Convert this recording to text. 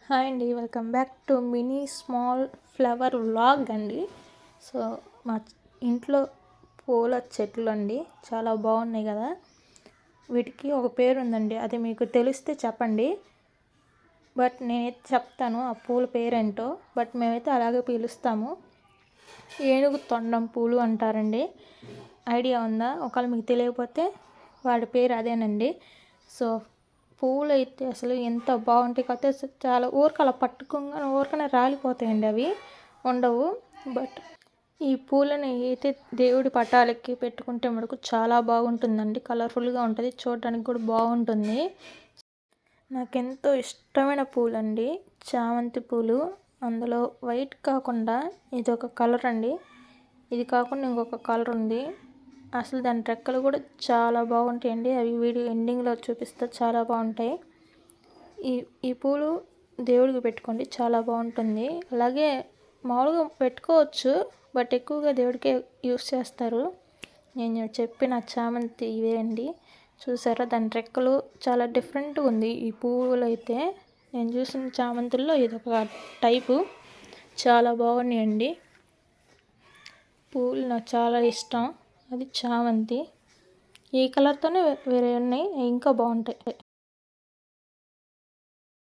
Hi అండి, welcome back to mini small flower vlog అండి. So మా ఇంట్లో పూల చెట్లు అండి, చాలా బాగున్నాయి కదా. వీటికి ఒక పేరు ఉందండి, అది మీకు తెలిస్తే చెప్పండి. బట్ నేనైతే చెప్తాను ఆ పూల పేరేంటో. బట్ మేమైతే అలాగే పిలుస్తాము. ఏనుగు తొండం పూలు అంటారండి. ఐడియా ఉందా? ఒకవేళ మీకు తెలియకపోతే వాడి పేరు అదేనండి. సో పూలు అయితే అసలు ఎంత బాగుంటాయి కాకపోతే చాలా అలా పట్టుకోగానే ఊరికనే రాలిపోతాయండి, అవి ఉండవు. బట్ ఈ పూలని అయితే దేవుడి పటాలకి పెట్టుకుంటే మనకు చాలా బాగుంటుందండి. కలర్ఫుల్గా ఉంటుంది, చూడడానికి కూడా బాగుంటుంది. నాకెంతో ఇష్టమైన పూలు అండి చామంతి పూలు. అందులో వైట్ కాకుండా ఇది ఒక కలర్ అండి, ఇది కాకుండా ఇంకొక కలర్ ఉంది. అసలు దాని రెక్కలు కూడా చాలా బాగుంటాయండి. అవి వీడియో ఎండింగ్లో చూపిస్తే చాలా బాగుంటాయి. ఈ పూలు దేవుడికి పెట్టుకోండి, చాలా బాగుంటుంది. అలాగే మామూలుగా పెట్టుకోవచ్చు, బట్ ఎక్కువగా దేవుడికే యూస్ చేస్తారు. నేను చెప్పిన చామంతి ఇవే అండి. చూసారా, దాని రెక్కలు చాలా డిఫరెంట్గా ఉంది. ఈ పువ్వులు అయితే నేను చూసిన చామంతుల్లో ఇది ఒక టైపు, చాలా బాగున్నాయండి. పువ్వులు నాకు చాలా ఇష్టం. అది చామంతి. ఈ కలర్తోనే వేరే ఉన్నాయి, ఇంకా బాగుంటాయి.